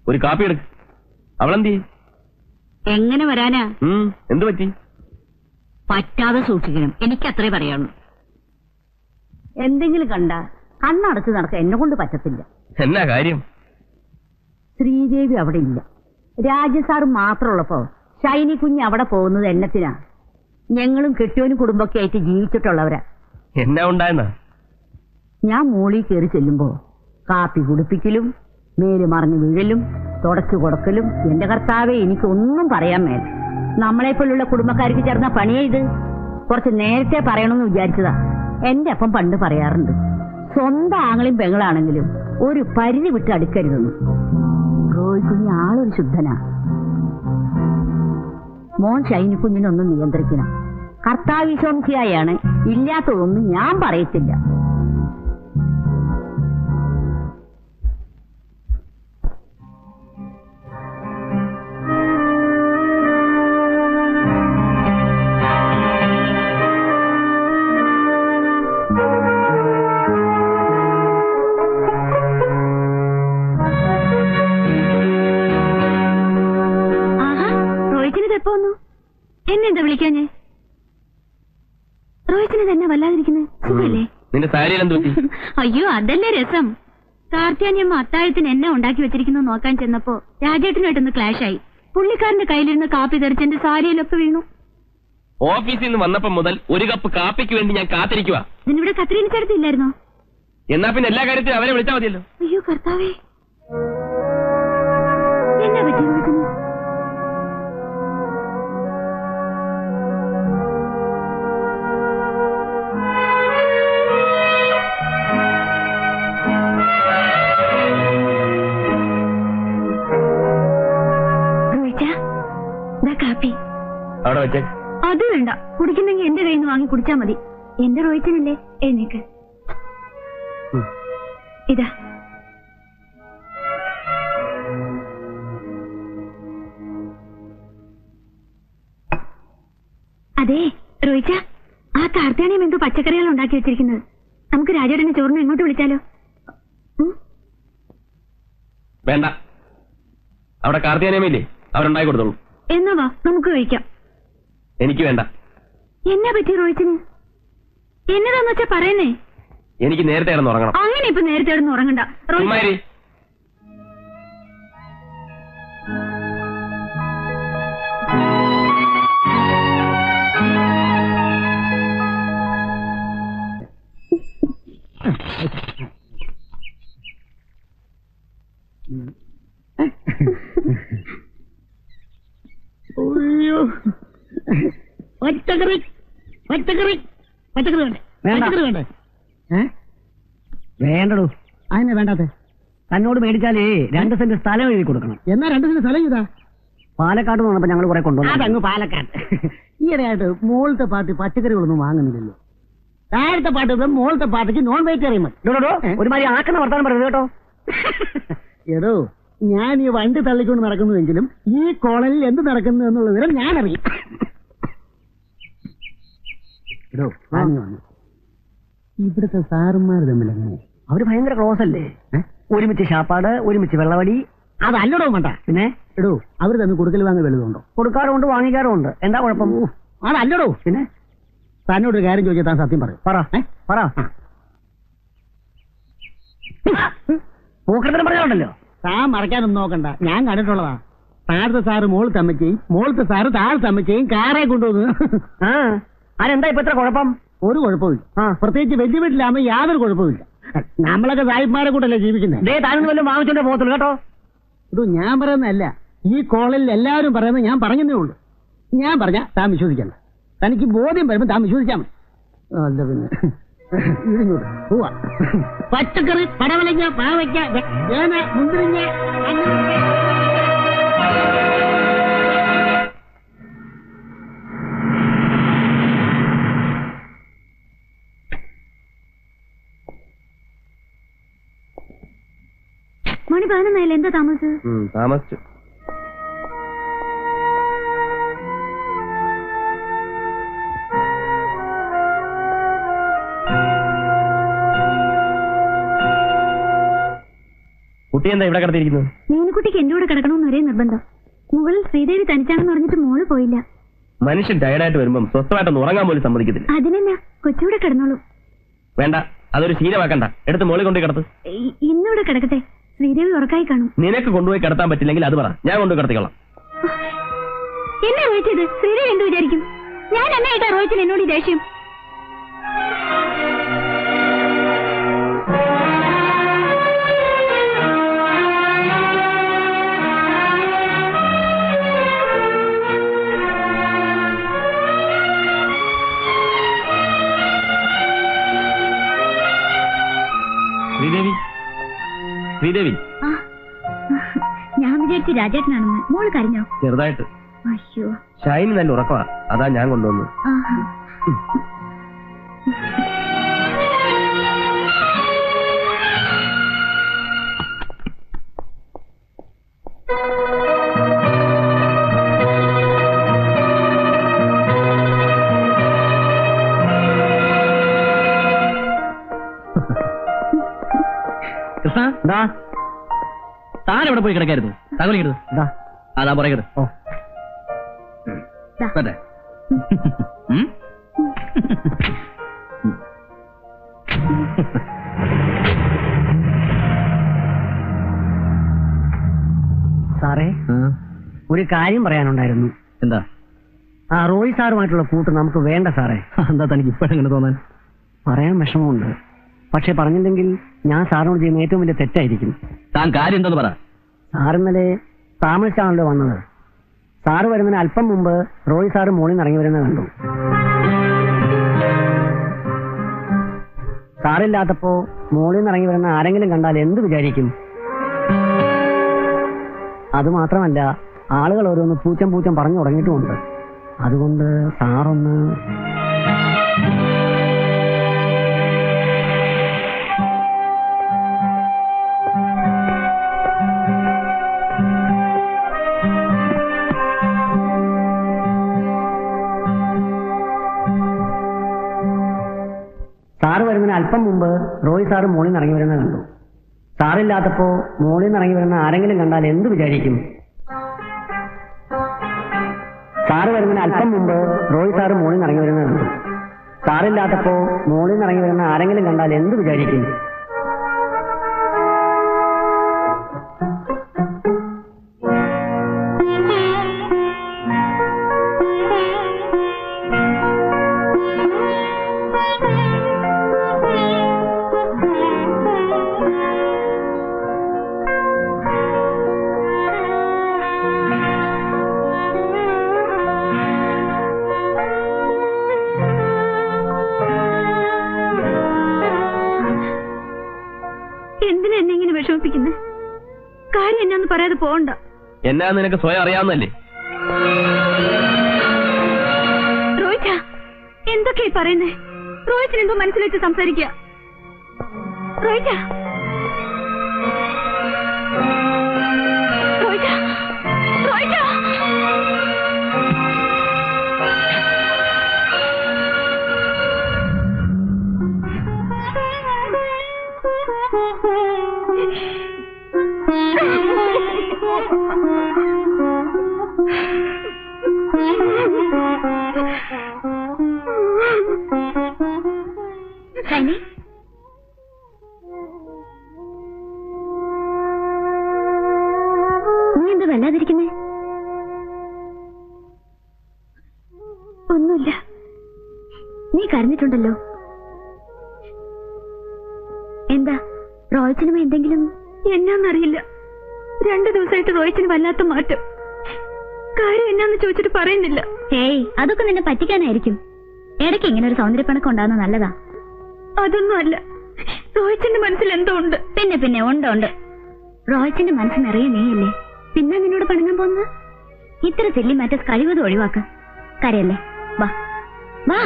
ഒരു കാപ്പി എടുക്ക്. അവളെന്തി? എങ്ങനെ വരാനാ? എന്തു പറ്റി? പറ്റാതെ സൂക്ഷിക്കണം, എനിക്കത്രേ പറയാനുള്ളൂ. എന്തെങ്കിലും കണ്ട കണ്ണടച്ച് നടക്കാൻ എന്നെ കൊണ്ട് പറ്റത്തില്ല. എന്നാ കാര്യം? ശ്രീദേവി അവിടെ ഇല്ല. രാജസാറ് മാത്രമുള്ളപ്പോ ഷൈനി കുഞ്ഞ് അവിടെ പോകുന്നത് എന്നത്തിനാ? ഞങ്ങളും കെട്ടിയോനും കുടുംബമൊക്കെ ആയിട്ട് ജീവിച്ചിട്ടുള്ളവരാ. എന്നാ ഉണ്ടായെന്ന? ഞാൻ മോളിൽ കയറി ചെല്ലുമ്പോ കാപ്പി കുടിപ്പിക്കലും മേല് മറിഞ്ഞു വീഴലും തുടച്ചു കൊടുക്കലും. എന്റെ കർത്താവെ, എനിക്കൊന്നും പറയാൻ മേല. നമ്മളെപ്പോലുള്ള കുടുംബക്കാർക്ക് ചേർന്ന പണിയേ ഇത്. കുറച്ച് നേരത്തെ പറയണമെന്ന് വിചാരിച്ചതാ. എന്റെ അപ്പം പണ്ട് പറയാറുണ്ട്, സ്വന്തം ആങ്ങളും പെങ്ങളാണെങ്കിലും ഒരു പരിധി വിട്ട് അടുക്കരുതെന്ന്. റോയ് കുഞ്ഞ് ആളൊരു ശുദ്ധനാ. മോൻ ഷൈനി കുഞ്ഞിനൊന്ന് നിയന്ത്രിക്കണം. കർത്താവിശ്വാസിയായാണ്, ഇല്ലാത്തതൊന്നും ഞാൻ പറയത്തില്ല. എന്നെന്താ വിളിക്കാഞ്ഞേ? റോഹിത്തിന് തന്നെ വല്ലാതിരിക്കുന്നത് സുഖല്ലേ? നിന്റെ സാരിയിൽ എന്ത് പറ്റി? അയ്യോ, അതല്ലേ രസം. കാർത്തിയാനിയമ്മ അത്താഴത്തിന് എന്നെ ഉണ്ടാക്കി വെച്ചിരിക്കുന്നു നോക്കാൻ ചെന്നപ്പോ രാജേട്ടനായിട്ടൊന്ന് ക്ലാഷായി. പുള്ളിക്കാരന്റെ കയ്യിലിരുന്ന് കാപ്പി തെറിച്ച് എന്റെ സാരിയിലൊക്കെ വീണു. ഓഫീസിൽ നിന്ന് വന്നപ്പോ മുതൽ ഒരു കപ്പ് കാപ്പിക്ക് വേണ്ടി ഞാൻ കാത്തിരിക്കുക. നിന്നിവിടെ കത്രീന ചേർത്തില്ലായിരുന്നോ? എന്നാ പിന്നെ എല്ലാ കാര്യത്തിലും അവരെ വിളിച്ചാൽ മതിയല്ലോ. അയ്യോ കർത്താവേ, എന്നാ പറ്റി റോഹിത്തിന്? അവിടെ വെച്ചേ. അത് വേണ്ട, കുടിക്കുന്നെങ്കിൽ എന്റെ കയ്യിൽ നിന്ന് വാങ്ങി കുടിച്ചാ മതി. എന്റെ റോഹിച്ചനല്ലേ, എഴുന്നേക്ക്. ഇതാ. അതെ റോഹിച്ച, ആ കാർത്തിയാനിയം എന്തോ പച്ചക്കറികൾ ഉണ്ടാക്കി വെച്ചിരിക്കുന്നത്. നമുക്ക് രാജേട്ടനെ ചോറിന് എങ്ങോട്ട് വിളിച്ചാലോ? വേണ്ട, അവിടെ കാർത്തിയാനിയമില്ലേ, അവരുണ്ടാക്കി കൊടുത്തോളൂ. എന്നാ വാ, നമുക്ക് കഴിക്കാം. എനിക്ക് വേണ്ട. എന്നാ പറ്റി റോഹിച്ചിന്? എന്നതാന്ന് വെച്ചാ പറയുന്നേ. എനിക്ക് നേരത്തെ കിടന്ന് ഉറങ്ങണം. അങ്ങനെ ഇപ്പൊ നേരത്തെ കിടന്ന് ഉറങ്ങണ്ട. പച്ചക്കറി പച്ചക്കറി പച്ചക്കറി വേണ്ടേ? പച്ചക്കറി വേണ്ടേ? വേണ്ടടോ. അതിനെ വേണ്ടാത്ത? തന്നോട് മേടിച്ചാലേ 2 സെന്റ് സ്ഥലം എഴുതി കൊടുക്കണം. എന്നാ 2 സെന്റ് സ്ഥലം ചെയ്താ? പാലക്കാട് വന്നപ്പോ ഞങ്ങൾ കുറെ കൊണ്ടുവന്നു. അതങ്ങ് പാലക്കാട്. ഈയിടെയായിട്ട് മോളത്തെ പാർട്ടി പച്ചക്കറികളൊന്നും വാങ്ങുന്നില്ലല്ലോ. താഴത്തെ പാട്ട് മോളത്തെ പാർട്ടിക്ക് നോൺ വെജിറ്റേറിയൻ മതി. ഒരുമാതിരി ആക്കുന്ന വർത്താനം പറയുന്നത് കേട്ടോ. എടോ, ഞാൻ ഈ വണ്ടി തള്ളിക്കൊണ്ട് നടക്കുന്നുവെങ്കിലും ഈ കോളനിൽ എന്ത് നടക്കുന്നു എന്നുള്ള വിവരം ഞാൻ അറിയും. ഇവിടുത്തെ സാറുമാർ തമ്മിൽ എങ്ങനെ? അവര് ഭയങ്കര ക്ലോസ് അല്ലേ? ഒരുമിച്ച് ശാപ്പാട്, ഒരുമിച്ച് വെള്ളവടി. അതല്ലടോ വേണ്ട. പിന്നെ എടോ, അവര് തമ്മിൽ കൊടുക്കൽ വാങ്ങൽ വലുതുണ്ടോ? കൊടുക്കാറുണ്ട്, വാങ്ങിക്കാറുമുണ്ട്. എന്താ കുഴപ്പം? അതല്ലടോ. പിന്നെ തന്നോടൊരു കാര്യം ചോദിച്ചാൽ താൻ സത്യം പറയും. പറ. പൂക്കരത്തിന് പറഞ്ഞോണ്ടല്ലോ. താൻ മറക്കാനൊന്നും നോക്കണ്ട, ഞാൻ കണ്ടിട്ടുള്ളതാ. താഴത്തെ സാറ് മോളത്തെ അമ്മച്ചയും മോളത്തെ സാറ് താഴത്തെ അമ്മച്ചയും കാറെ കൊണ്ടുവന്നു. അതെന്താ ഇപ്പൊ ഇത്ര കുഴപ്പം? ഒരു കുഴപ്പമില്ല. പ്രത്യേകിച്ച് വലിയ വീട്ടിലാകുമ്പോ യാതൊരു കുഴപ്പമില്ല. നമ്മളൊക്കെ സാഹിബ്മാരെ കൂട്ടല്ലേ ജീവിക്കുന്നത്. താനൊന്നും വല്ലതും വാങ്ങിച്ചോണ്ടേ പോകത്തുള്ളൂ കേട്ടോ. ഇത് ഞാൻ പറയുന്നതല്ല, ഈ കോളനിൽ എല്ലാവരും പറയുന്നത് ഞാൻ പറഞ്ഞതേ ഉള്ളൂ. ഞാൻ പറഞ്ഞ താൻ വിശ്വസിക്കണ്ട. തനിക്ക് ബോധ്യം വരുമ്പോ താൻ വിശ്വസിച്ചാൽ മതി. അല്ല പിന്നെ ഇടിഞ്ഞോട്ട് പോവാ. പച്ചക്കറി, പടവലങ്ങ, പാവയ്ക്ക, ചേന, മുന്തിരിങ്ങ. മണി 11 എന്താ താമസിച്ചു? കുട്ടി കുട്ടി എന്താ ഇവിടെ കിടത്തിയിരിക്കുന്നത്? മീനുകുട്ടിക്ക് എന്റെ കൂടെ കിടക്കണമെന്ന് ഒരേ നിർബന്ധം. മുകളിൽ ശ്രീദേവി തനിച്ചാണെന്ന് പറഞ്ഞിട്ട് മോള് പോയില്ല. മനുഷ്യൻ ടയർഡായിട്ട് വരുമ്പം സ്വസ്ഥമായിട്ടൊന്ന് ഉറങ്ങാൻ പോലും സമ്മതിക്കത്തില്ല. അതിനെന്നാ, കൊച്ചുകൂടെ കിടന്നോളൂ. വേണ്ട, അതൊരു ശീലമാക്കണ്ട. എടുത്ത് മോളിൽ കൊണ്ടുപോയി കിടത്ത്. ഇന്നിവിടെ കിടക്കട്ടെ, ശ്രീദേവി ഉറക്കായി കാണും. നിനക്ക് കൊണ്ടുപോയി കിടത്താൻ പറ്റില്ലെങ്കിൽ അത് പറ, ഞാൻ കൊണ്ടുപോയി കിടത്തിക്കോളാം. എന്നെ റോഹിച്ചത് ശ്രീദേവി എന്ത് വിചാരിക്കും? ഞാൻ എന്നായിട്ടാ റോഹിച്ചൻ എന്നോട് ഈ ദേഷ്യം? ശ്രീദേവി, ശ്രീദേവി. ഞാൻ വിചാരിച്ചു രാജേട്ടനാണെന്ന്. മോള് കരഞ്ഞോ? ചെറുതായിട്ട്. അയ്യോ, ഷൈനി നല്ല ഉറക്കമാ, അതാ ഞാൻ കൊണ്ടുവന്നു. കൃഷ്ണ, താൻ എവിടെ പോയി കിടക്കായിരുന്നു? തകലിക്കരുത്. അതാ പറയരുത്. ഓ അതെ. സാറേ, ഒരു കാര്യം പറയാനുണ്ടായിരുന്നു. എന്താ? ആ റോയ് സാറുമായിട്ടുള്ള കൂട്ട് നമുക്ക് വേണ്ട സാറേ. എന്താ തനിക്ക് ഇപ്പോഴെങ്ങനെ തോന്നാൻ? പറയാൻ വിഷമമുണ്ട്, പക്ഷെ പറഞ്ഞില്ലെങ്കിൽ ഞാൻ സാറിനോട് ചെയ്യുന്ന ഏറ്റവും വലിയ തെറ്റായിരിക്കും. താൻ കാര്യം എന്തെന്ന് പറ. സാർ ഇന്നലെ താമസിച്ചാണല്ലോ വന്നത്. സാറ് വരുന്നതിന് അല്പം മുമ്പ് റോയ് സാറ് മോളിൽ നിന്ന് ഇറങ്ങി വരുന്നത് കണ്ടു. സാറില്ലാത്തപ്പോ മോളിൽ നിന്ന് ഇറങ്ങി വരുന്ന ആരെങ്കിലും കണ്ടാൽ എന്ത് വിചാരിക്കും? അതുമാത്രമല്ല, ആളുകൾ ഓരോന്ന് പൂച്ചം പൂച്ചം പറഞ്ഞു തുടങ്ങിയിട്ടുമുണ്ട്. അതുകൊണ്ട് സാറൊന്ന് സാറ് വരുന്നതിന് അല്പം മുമ്പ് റോയ് സാറ് മോളിൽ നിന്ന് ഇറങ്ങി വരുന്നത് കണ്ടു. സാറില്ലാത്തപ്പോ മോളിൽ നിന്ന് ഇറങ്ങി വരുന്ന ആരെങ്കിലും കണ്ടാൽ എന്ത് വിചാരിക്കും? സാറ് വരുന്നതിന് അല്പം മുമ്പ് റോയ് സാറ് മോളിൽ നിന്ന് ഇറങ്ങി വരുന്നത് കണ്ടു. സാറില്ലാത്തപ്പോ മോളിൽ നിന്ന് ഇറങ്ങി വരുന്ന ആരെങ്കിലും കണ്ടാൽ എന്ത് വിചാരിക്കും? എന്തിനാ എന്നെ ഇങ്ങനെ വിഷമിപ്പിക്കുന്നത്? കാര്യം എന്നാന്ന് പറയാതെ പോകണ്ട. എന്നാ നിനക്ക് സ്വയം അറിയാവുന്നല്ലേ? റോഹിച്ച, എന്തൊക്കെയാ പറയുന്നേ? റോഹിച്ചിന് എന്തോ മനസ്സിൽ വെച്ച് സംസാരിക്കുക. റോഹിച്ച, റോഹിച്ച, റോഹിച്ച. ഷൈനി, നീ എന്താ വല്ലാതിരിക്കുന്നേ? ഒന്നുമില്ല. നീ കരഞ്ഞിട്ടുണ്ടല്ലോ. എന്താ, റോയിച്ചിനും എന്തെങ്കിലും? എന്നാന്നറിയില്ല, 2 ദിവസമായിട്ട് റോയിച്ചിന് വല്ലാത്ത മാറ്റം. കാര്യം എന്നാന്ന് ചോദിച്ചിട്ട് പറയുന്നില്ല. ഹേയ്, അതൊക്കെ നിന്നെ പറ്റിക്കാനായിരിക്കും. ഇടയ്ക്ക് ഇങ്ങനെ ഒരു സൗന്ദര്യപ്പണക്കം ഉണ്ടാകുന്ന നല്ലതാ. അതൊന്നും അല്ല, റോയിച്ചിന്റെ മനസ്സിൽ എന്തോ ഉണ്ട്. പിന്നെ ഉണ്ട്. റോയിച്ചിന്റെ മനസ്സ് നിറയെ നീയല്ലേ, പിന്നെ നിന്നോട് പണങ്ങാൻ പോകുന്നത്? ഇത്ര സില്ലി മാറ്റസ് കഴിവതും ഒഴിവാക്ക. കരയല്ലേ, വാ വാ.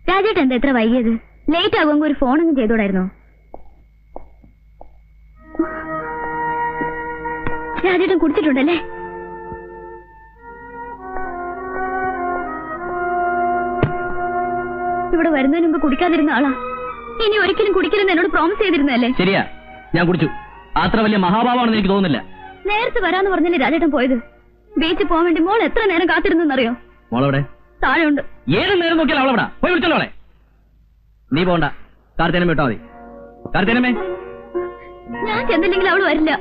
രാജേട്ട് എന്താ എത്ര വൈകിയത്? ലേറ്റ് ആകുമ്പോൾ ഒരു ഫോണൊന്നും ചെയ്തോടായിരുന്നോ? രാജേട്ടൻ കുടിച്ചിട്ടുണ്ടല്ലേ? ഇവിടെ വരുന്നതിന് മുമ്പ് കുടിക്കാതിരുന്ന ആളാ. ഇനി ഒരിക്കലും കുടിക്കരുന്ന് എന്നോട് പ്രോമിസ് ചെയ്തിരുന്നല്ലേ? ശരിയാ, ഞാൻ കുടിച്ചു. അത്ര വലിയ മഹാഭാവമാണെന്ന് എനിക്ക് തോന്നുന്നില്ല. നേരത്തെ വരാന്ന് പറഞ്ഞല്ലേ രാജേട്ടൻ പോയത്? ബീച്ചിൽ പോകാൻ വേണ്ടി മോൾ എത്ര നേരം കാത്തിരുന്നറിയോ? മോളവിടെ താഴെ ഉണ്ട്. ഏത് നേരം നോക്കിയാലും അവളെവിടാ? പോയി വിളിച്ചോളെ. നീ പോണ്ട, കാർത്തേനമ്മ ഇട്ടാ മതി. കാർത്തേനമ്മേ, ഞാൻ ചെന്നില്ലെങ്കിൽ അവള് വരില്ല.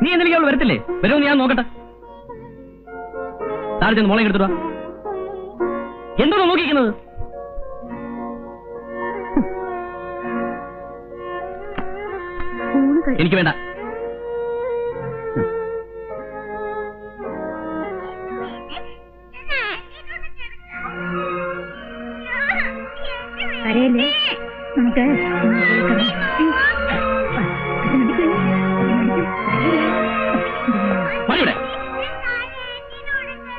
നീ എന്തെങ്കിലും അവൾ വരത്തില്ലേ? വരുമെന്ന് ഞാൻ നോക്കട്ടെ. താഴെ ചെന്ന് മോളെ എടുത്തിട്ട് വാ. എന്തോ നോക്കിക്കുന്നത്? എനിക്ക് വേണ്ട. അറിയല്ലേ നമുക്ക്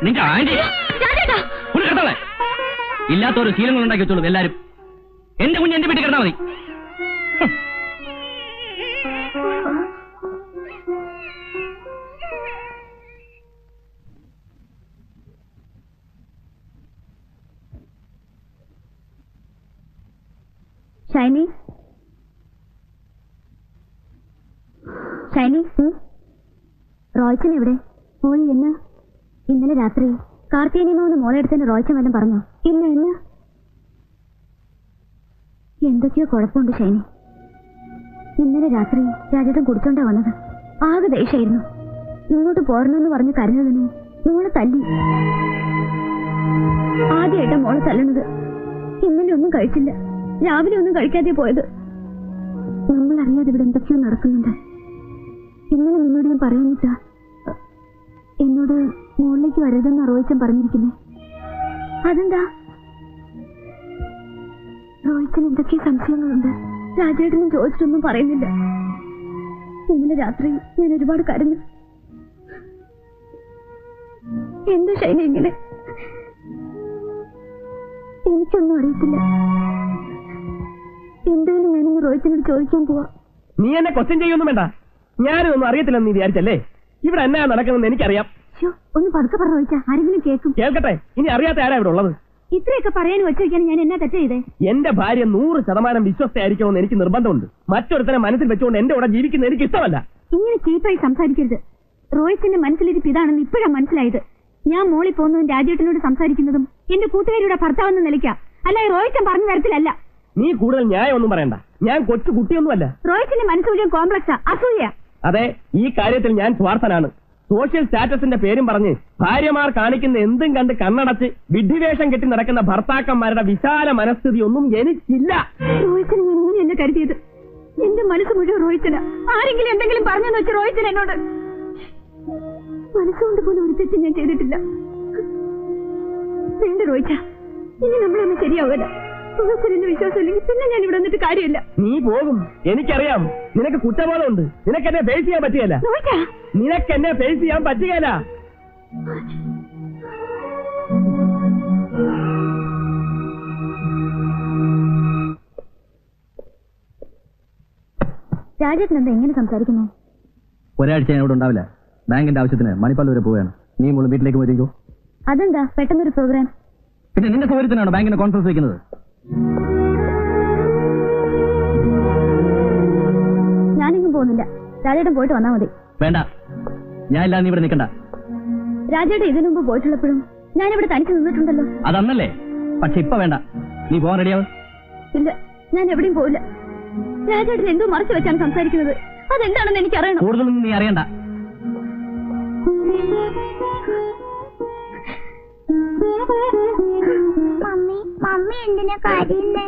നിന്റെ ആന്റി കിടത്താളെ ഇല്ലാത്ത ഒരു ശീലങ്ങൾ ഉണ്ടാക്കി വെച്ചോളൂ എല്ലാരും. എന്റെ കുഞ്ഞ് എന്റെ വീട്ടിൽ കിടന്നാ മതി. ഷൈനി, ഷൈനി, റോയ്ച്ചൻ എവിടെ പോയി? എന്ന് ഇന്നലെ രാത്രി കാർത്തികനിന്ന് മോളെ എടുത്തന്നെ റോയ്ച്ചൻ വല്ലതും പറഞ്ഞോ? ഇല്ല. എന്ന് എന്തൊക്കെയോ കുഴപ്പമുണ്ട് ഷൈനി. ഇന്നലെ രാത്രി രാജേട്ടൻ കുടിച്ചോണ്ടാ വന്നത്. ആകെ ദേഷ്യായിരുന്നു. ഇങ്ങോട്ട് പോരണമെന്ന് പറഞ്ഞ് കരഞ്ഞതിന് മോളെ തല്ലി. ആദ്യമായിട്ടാ മോളെ തല്ലണത്. ഇന്നലെ ഒന്നും കഴിച്ചില്ല, രാവിലെ ഒന്നും കഴിക്കാതെ പോയത്. നമ്മളറിയാതെ ഇവിടെ എന്തൊക്കെയോ നടക്കുന്നുണ്ട്. ഇന്നലെ നിന്നോട് ഞാൻ പറയാനിട്ടാ എന്നോട് മുകളിലേക്ക് വരരുതെന്ന് റോയിച്ചൻ പറഞ്ഞിരിക്കുന്നേ. അതെന്താ? റോയിച്ചൻ എന്തൊക്കെ സംശയങ്ങളുണ്ട്. രാജേട്ടനും ചോദിച്ചിട്ടൊന്നും പറയുന്നില്ല. ഇന്നലെ രാത്രി ഞാൻ ഒരുപാട് കരഞ്ഞു. എന്തു ഷൈനി ഇങ്ങനെ? എനിക്കൊന്നും അറിയത്തില്ല. എന്തായാലും ഞാനിന്ന് റോയിച്ചനോട് ചോദിക്കാൻ പോവാ. നീ എന്നെ ക്വസ്റ്റ്യൻ ചെയ്യൊന്നും വേണ്ട. ഞാനൊന്നും അറിയത്തില്ലെന്ന് നീ വിചാരിച്ചല്ലേ? ഇവിടെ എന്നാ നടക്കുന്നതെന്ന് എനിക്കറിയാം. ഒന്ന് പതുക്കെ പറ റോയിച്ച, ആരെങ്കിലും കേൾക്കും. കേൾക്കട്ടെ. ഇനി അറിയാത്ത ആരാ ഇവിടെ ഉള്ളത്? ഇത്രയൊക്കെ പറയാൻ വെച്ചോക്കാൻ ഞാൻ എന്നാ തെറ്റ് ചെയ്തേ? എന്റെ ഭാര്യ 100% വിശ്വസ്തയായിരിക്കുമെന്ന് എനിക്ക് നിർബന്ധമുണ്ട്. മറ്റൊരുത്തനെ മനസ്സിൽ വെച്ചുകൊണ്ട് എന്റെ കൂടെ ജീവിക്കുന്ന എനിക്ക് ഇഷ്ടമല്ല. ഇങ്ങനെ ചീപ്പായി സംസാരിക്കരുത്. റോയിച്ചന്റെ മനസ്സിലിരിപ്പ് ഇതാണെന്ന് ഇപ്പോഴാ മനസ്സിലായത്. ഞാൻ മോളിൽ പോകുന്നതും രാജേട്ടനോട് സംസാരിക്കുന്നതും എന്റെ കൂട്ടുകാരിയുടെ ഭർത്താവെന്ന് നിലയ്ക്കാം, അല്ല റോയിച്ചൻ പറഞ്ഞു തരത്തിലല്ല. നീ കൂടുതൽ ന്യായം ഒന്നും പറയണ്ട. ഞാൻ കൊച്ചു കുട്ടിയൊന്നുമല്ല. റോയിച്ചന്റെ മനസ്സുകൂടിയ കോംപ്ലക്സാ, അസൂയ. അതെ, ഈ കാര്യത്തിൽ ഞാൻ സ്വാർത്ഥനാണ്. സോഷ്യൽ സ്റ്റാറ്റസിന്റെ പേരും പറഞ്ഞ് ഭാര്യമാർ കാണിക്കുന്ന എന്തും കണ്ട് കണ്ണടച്ച് വിഡ്ഢിവേഷം കെട്ടി നടക്കുന്ന ഭർത്താക്കന്മാരുടെ വിശാല മനസ്ഥിതി ഒന്നും എനിക്കില്ല. റോയിച്ചന് ഞാൻ ഇങ്ങനെയല്ല കരുതിയത്. എന്റെ മനസ്സ് മുഴുവൻ റോയിച്ചന. ആരെങ്കിലും എന്തെങ്കിലും പറഞ്ഞെന്ന് വെച്ച് റോയിച്ചൻ എന്നോട് മനസ്സുകൊണ്ട് പോലും ഒരു തെറ്റ് ഞാൻ ചെയ്തിട്ടില്ല. വേണ്ട റോയിച്ച, ഇനി നമ്മളൊന്നും ശരിയാവില്ല. റോയിച്ചന് വിശ്വാസം ഇല്ലെങ്കിൽ പിന്നെ ഞാൻ ഇവിടെ വന്നിട്ട് കാര്യമില്ല. നീ പോകും, എനിക്കറിയാം. നിനക്ക് കുറ്റബോധമുണ്ട്. നിനക്കെന്നെ ഫേസ് ചെയ്യാൻ പറ്റുകയില്ല. നിനക്കെന്നെ ഫേസ് ചെയ്യാൻ പറ്റുകയില്ല. രാജേട്ടൻ എന്താ എങ്ങനെ സംസാരിക്കുന്നേ? ഒരാഴ്ച ഞാൻ ഇവിടെ ഉണ്ടാവില്ല. ബാങ്കിന്റെ ആവശ്യത്തിന് മണിപ്പാൽ വരെ പോവുകയാണ്. നീ മോള് വീട്ടിലേക്ക് പോയിരിക്കോ? അതെന്താ പെട്ടെന്നൊരു പ്രോഗ്രാം? പിന്നെ നിന്റെ സൗകര്യത്തിനാണോ ബാങ്കിന്റെ കോൺഫറൻസ് വയ്ക്കുന്നത്? ഞാനെങ്ങും പോകുന്നില്ല. രാജേട്ടൻ പോയിട്ട് വന്നാ മതി. വേണ്ട, ഞാൻ ഇല്ലാതെ നീ ഇവിടെ നിൽക്കണ്ട. രാജേട്ടൻ ഇതിനു മുമ്പ് പോയിട്ടുള്ളപ്പോഴും ഞാനിവിടെ തനിച്ച് നിന്നിട്ടുണ്ടല്ലോ. അതന്നല്ലേ? പക്ഷെ ഇപ്പൊ വേണ്ട. നീ പോകാൻ റെഡിയാവും? ഇല്ല, ഞാൻ എവിടെയും പോവില്ല. രാജേട്ടൻ എന്തോ മറച്ചു വെച്ചാണ് സംസാരിക്കുന്നത്. അതെന്താണെന്ന് എനിക്ക് അറിയണം. കൂടുതലൊന്നും നീ അറിയണ്ട. മമ്മി എന്തിനാ കരയുന്നേ?